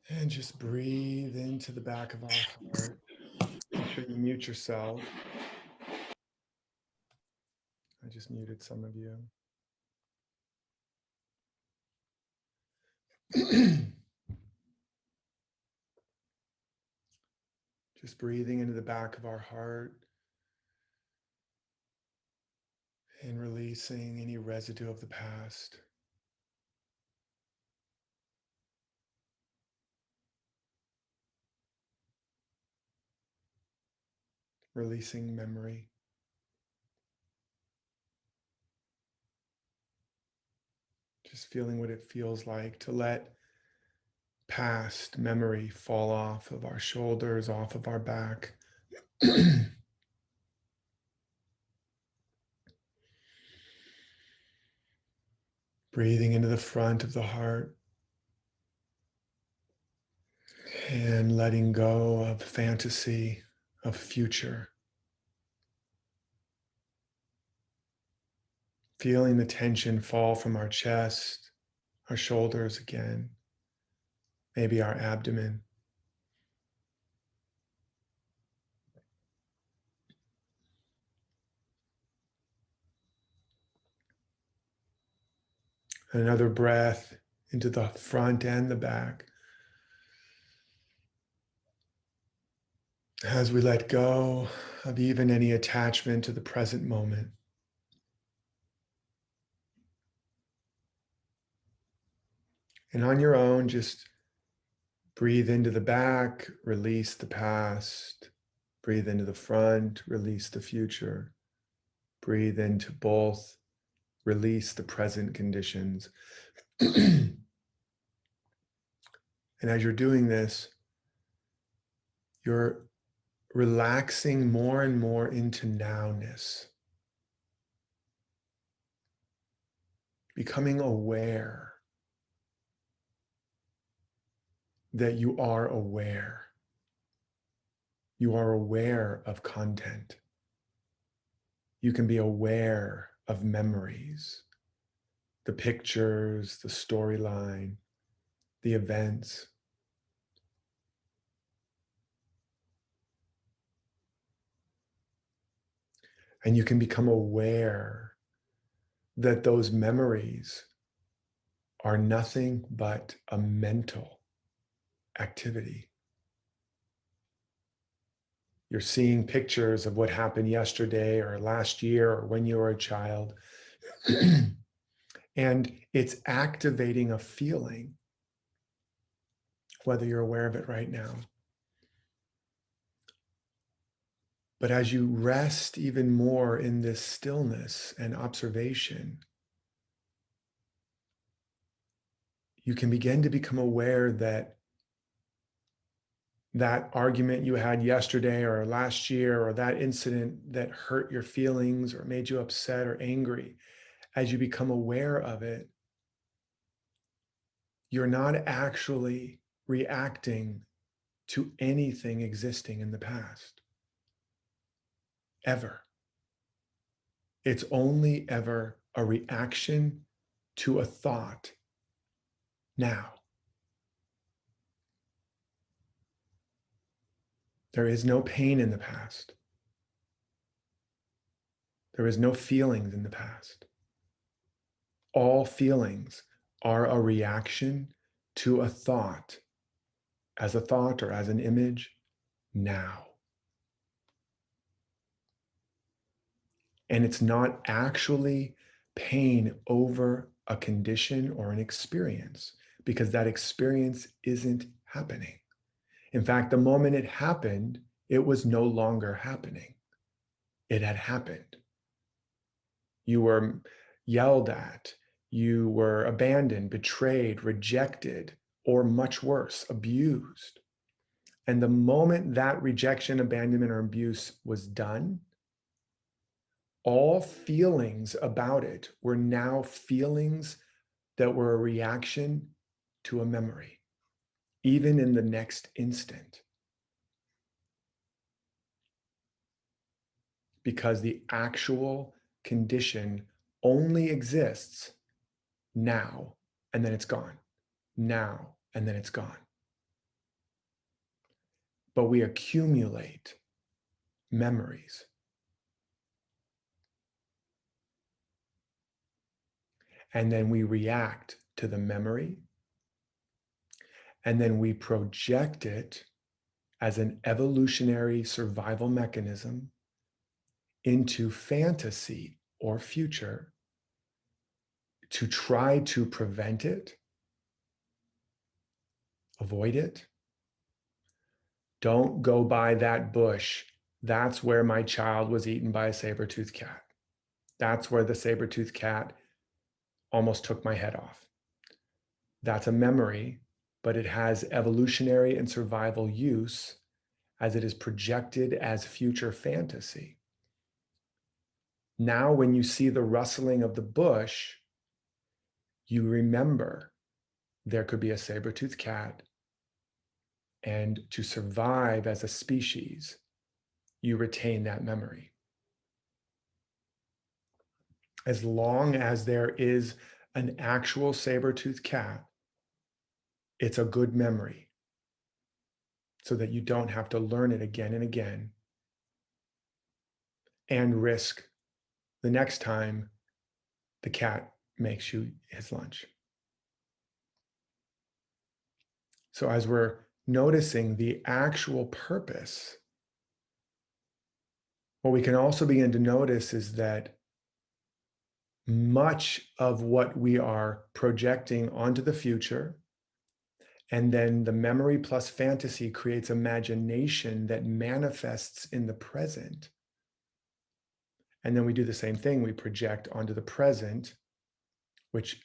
And just breathe into the back of our heart. Make sure you mute yourself. I just muted some of you. Just breathing into the back of our heart and releasing any residue of the past. Releasing memory. Just feeling what it feels like to let past memory fall off of our shoulders, off of our back. Breathing into the front of the heart and letting go of fantasy, of future. Feeling the tension fall from our chest, our shoulders again, maybe our abdomen. Another breath into the front and the back. As we let go of even any attachment to the present moment. And on your own, just breathe into the back, release the past. Breathe into the front, release the future. Breathe into both, release the present conditions. And as you're doing this, you're relaxing more and more into nowness, becoming aware that you are aware. You are aware of content. You can be aware of memories, the pictures, the storyline, the events. And you can become aware that those memories are nothing but a mental activity. You're seeing pictures of what happened yesterday or last year or when you were a child. And it's activating a feeling, whether you're aware of it right now. But as you rest even more in this stillness and observation, you can begin to become aware that that argument you had yesterday or last year, or that incident that hurt your feelings or made you upset or angry, as you become aware of it, you're not actually reacting to anything existing in the past, ever. It's only ever a reaction to a thought now. There is no pain in the past. There is no feelings in the past. All feelings are a reaction to a thought, as a thought or as an image, now. And it's not actually pain over a condition or an experience, because that experience isn't happening. In fact, the moment it happened, it was no longer happening. It had happened. You were yelled at, you were abandoned, betrayed, rejected, or much worse, abused. And the moment that rejection, abandonment, or abuse was done, all feelings about it were now feelings that were a reaction to a memory, even in the next instant. Because the actual condition only exists now, and then it's gone. Now, and then it's gone. but we accumulate memories. And then we react to the memory, and then we project it as an evolutionary survival mechanism into fantasy or future to try to prevent it, avoid it. Don't go by that bush. That's where my child was eaten by a saber-toothed cat. That's where the saber-toothed cat almost took my head off. That's a memory, but it has evolutionary and survival use as it is projected as future fantasy. Now, when you see the rustling of the bush, you remember there could be a saber-toothed cat, and to survive as a species, you retain that memory. As long as there is an actual saber-toothed cat, it's a good memory so that you don't have to learn it again and again and risk the next time the cat makes you his lunch. So as we're noticing the actual purpose, what we can also begin to notice is that much of what we are projecting onto the future, and then the memory plus fantasy creates imagination that manifests in the present. And then we do the same thing. We project onto the present, which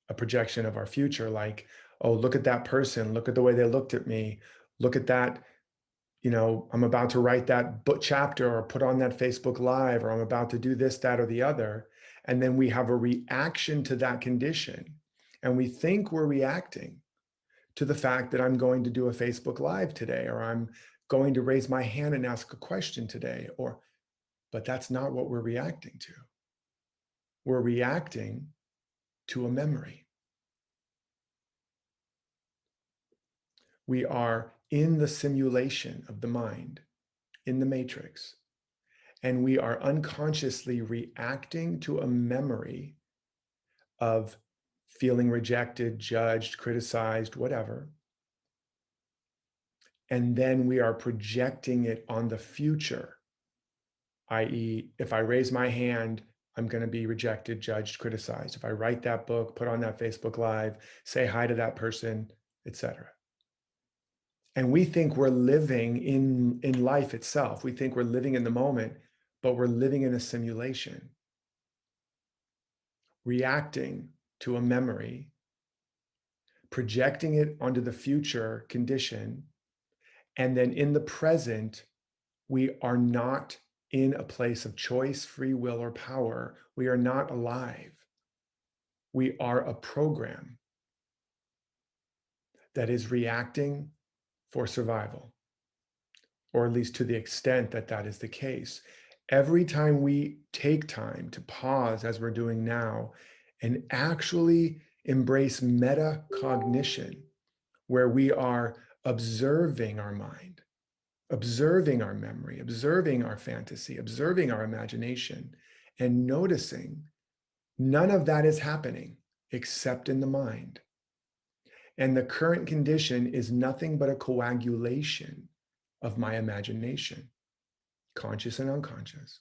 a projection of our future, like, oh, look at that person, look at the way they looked at me, look at that, I'm about to write that book chapter or put on that Facebook Live, or I'm about to do this, that, or the other. And then we have a reaction to that condition. And we think we're reacting to the fact that I'm going to do a Facebook Live today, or I'm going to raise my hand and ask a question today, but that's not what we're reacting to. We're reacting to a memory. We are in the simulation of the mind, in the matrix, and we are unconsciously reacting to a memory of feeling rejected, judged, criticized, whatever. And then we are projecting it on the future, i.e., if I raise my hand, I'm going to be rejected, judged, criticized. If I write that book, put on that Facebook Live, say hi to that person, etc. And we think we're living in life itself. We think we're living in the moment, but we're living in a simulation, reacting to a memory, projecting it onto the future condition, and then in the present, we are not in a place of choice, free will, or power. We are not alive. We are a program that is reacting for survival, or at least to the extent that that is the case. Every time we take time to pause, as we're doing now, and actually embrace metacognition, where we are observing our mind, observing our memory, observing our fantasy, observing our imagination, and noticing none of that is happening except in the mind. And the current condition is nothing but a coagulation of my imagination, conscious and unconscious.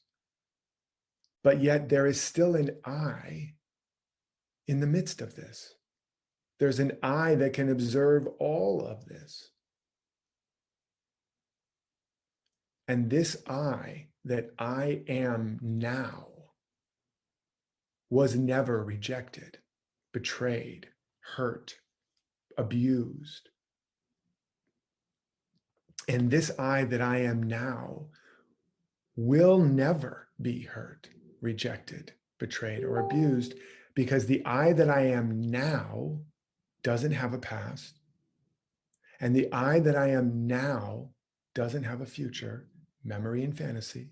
But yet there is still an I in the midst of this. There's an I that can observe all of this. And this I that I am now was never rejected, betrayed, hurt, abused. And this I that I am now will never be hurt, rejected, betrayed, or abused, because the I that I am now doesn't have a past. And the I that I am now doesn't have a future, memory and fantasy.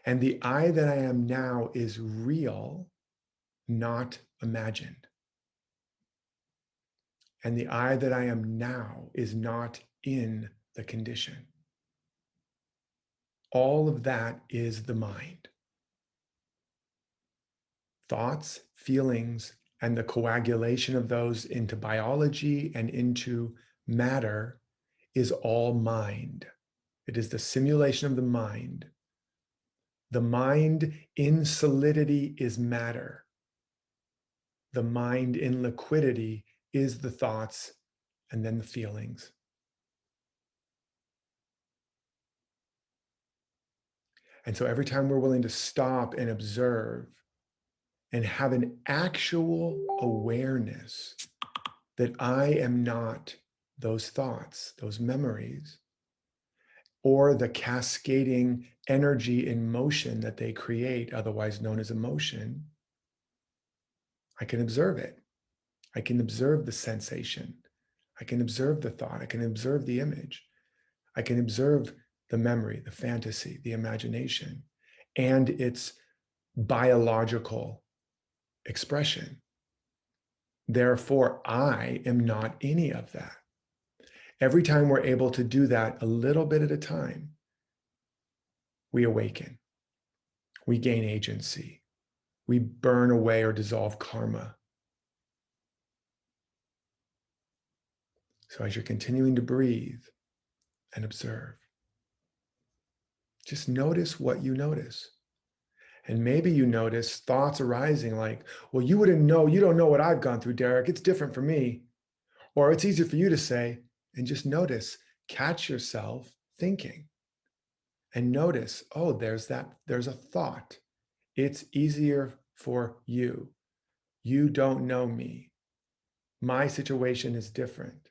And the I that I am now is real, not imagined. And the I that I am now is not in the condition. All of that is the mind. Thoughts, feelings, and the coagulation of those into biology and into matter is all mind. It is the simulation of the mind. The mind in solidity is matter. The mind in liquidity is the thoughts and then the feelings. And so every time we're willing to stop and observe and have an actual awareness that I am not those thoughts, those memories, or the cascading energy in motion that they create, otherwise known as emotion, I can observe it. I can observe the sensation. I can observe the thought. I can observe the image. I can observe the memory, the fantasy, the imagination, and its biological expression. Therefore, I am not any of that. Every time we're able to do that a little bit at a time, we awaken, we gain agency, we burn away or dissolve karma. So as you're continuing to breathe and observe, just notice what you notice. And maybe you notice thoughts arising like, well, you wouldn't know, you don't know what I've gone through, Derek. It's different for me. Or it's easier for you to say, and just notice, catch yourself thinking and notice, oh, there's a thought. It's easier for you. You don't know me. My situation is different.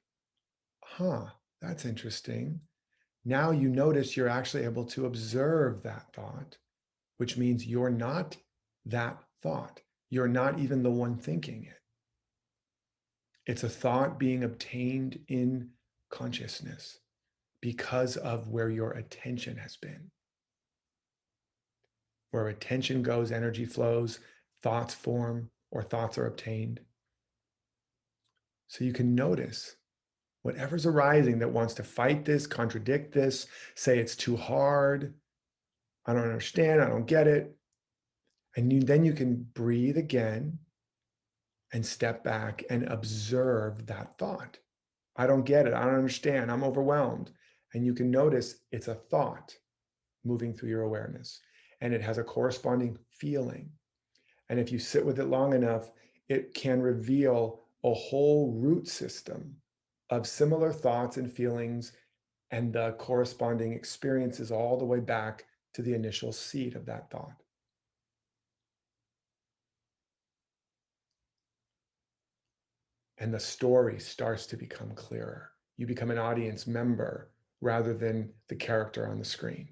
Huh, that's interesting. Now you notice you're actually able to observe that thought, which means you're not that thought. You're not even the one thinking it. It's a thought being obtained in consciousness because of where your attention has been. Where attention goes, energy flows, thoughts form, or thoughts are obtained. So you can notice whatever's arising that wants to fight this, contradict this, say it's too hard, I don't understand, I don't get it. And then you can breathe again and step back and observe that thought. I don't get it, I don't understand, I'm overwhelmed. And you can notice it's a thought moving through your awareness, and it has a corresponding feeling. And if you sit with it long enough, it can reveal a whole root system of similar thoughts and feelings and the corresponding experiences all the way back to the initial seed of that thought. And the story starts to become clearer. You become an audience member rather than the character on the screen.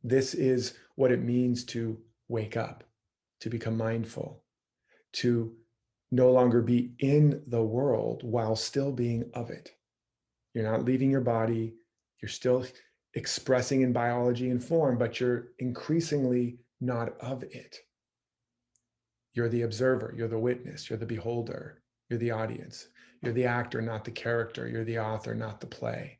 This is what it means to wake up, to become mindful, to no longer be in the world while still being of it. You're not leaving your body. You're still expressing in biology and form, but you're increasingly not of it. You're the observer. You're the witness. You're the beholder. You're the audience. You're the actor, not the character. You're the author, not the play.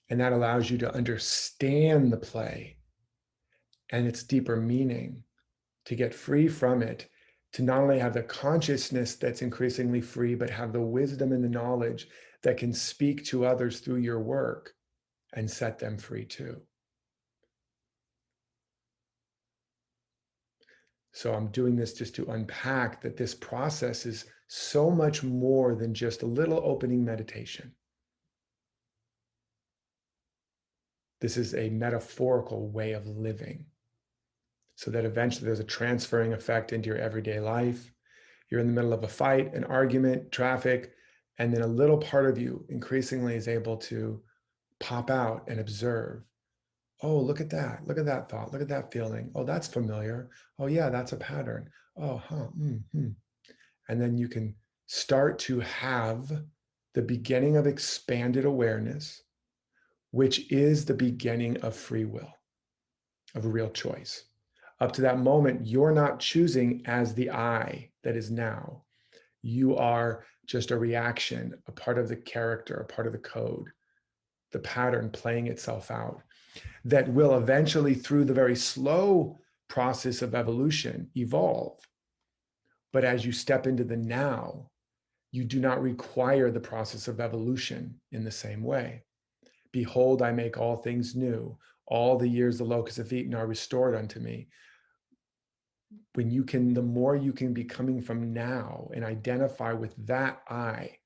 And that allows you to understand the play and its deeper meaning, to get free from it, to not only have the consciousness that's increasingly free, but have the wisdom and the knowledge that can speak to others through your work and set them free too. So I'm doing this just to unpack that this process is so much more than just a little opening meditation. This is a metaphorical way of living, so that eventually there's a transferring effect into your everyday life. You're in the middle of a fight, an argument, traffic, and then a little part of you increasingly is able to pop out and observe. Oh, look at that. Look at that thought. Look at that feeling. Oh, that's familiar. Oh, yeah, that's a pattern. Oh, huh. Mm-hmm. And then you can start to have the beginning of expanded awareness, which is the beginning of free will, of real choice. Up to that moment, you're not choosing as the I that is now. You are just a reaction, a part of the character, a part of the code, the pattern playing itself out that will eventually, through the very slow process of evolution, evolve. But as you step into the now, you do not require the process of evolution in the same way. Behold, I make all things new. All the years the locusts have eaten are restored unto me. When you can, the more you can be coming from now and identify with that I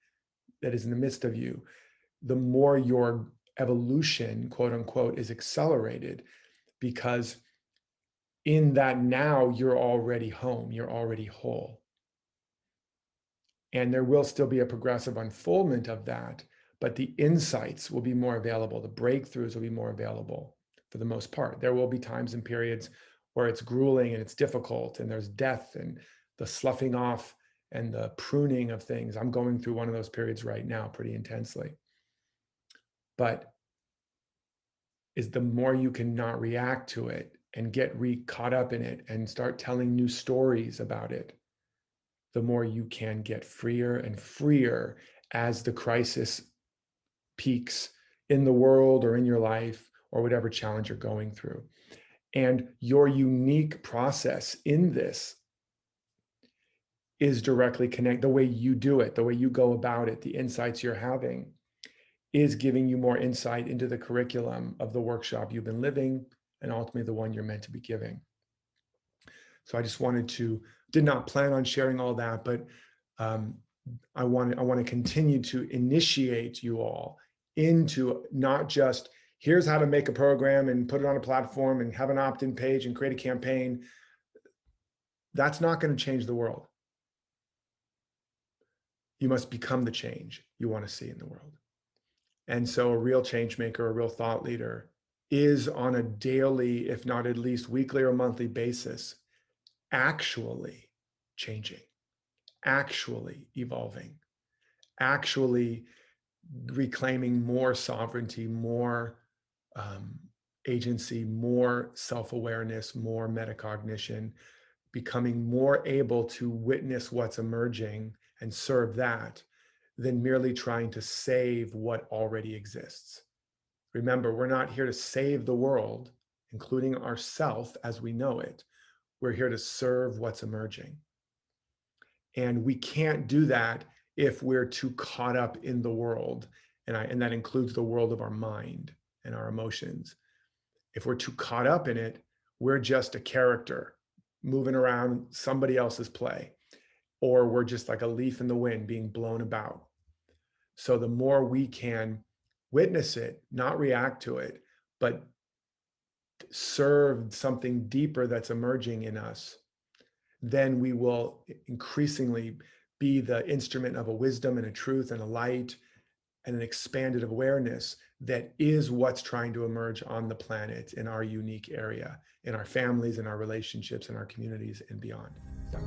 that is in the midst of you, the more your evolution, quote unquote, is accelerated, because in that now you're already home, you're already whole. And there will still be a progressive unfoldment of that, but the insights will be more available. The breakthroughs will be more available for the most part. There will be times and periods where it's grueling and it's difficult and there's death and the sloughing off and the pruning of things. I'm going through one of those periods right now pretty intensely. But is the more you can not react to it and get caught up in it and start telling new stories about it, the more you can get freer and freer as the crisis peaks in the world or in your life or whatever challenge you're going through. And your unique process in this is directly connected. The way you do it, the way you go about it, the insights you're having is giving you more insight into the curriculum of the workshop you've been living and ultimately the one you're meant to be giving. So I just did not plan on sharing all that, but I want to continue to initiate you all into not just here's how to make a program and put it on a platform and have an opt-in page and create a campaign. That's not going to change the world. You must become the change you want to see in the world. And so a real change maker, a real thought leader is on a daily, if not at least weekly or monthly basis, actually changing, actually evolving, actually reclaiming more sovereignty, more agency, more self-awareness, more metacognition, becoming more able to witness what's emerging and serve that than merely trying to save what already exists. Remember, we're not here to save the world, including ourself as we know it. We're here to serve what's emerging. And we can't do that if we're too caught up in the world. And that includes the world of our mind and our emotions. If we're too caught up in it, we're just a character moving around somebody else's play, or we're just like a leaf in the wind being blown about. So the more we can witness it, not react to it, but serve something deeper that's emerging in us, then we will increasingly be the instrument of a wisdom and a truth and a light and an expanded awareness that is what's trying to emerge on the planet in our unique area, in our families, in our relationships, in our communities, and beyond. So.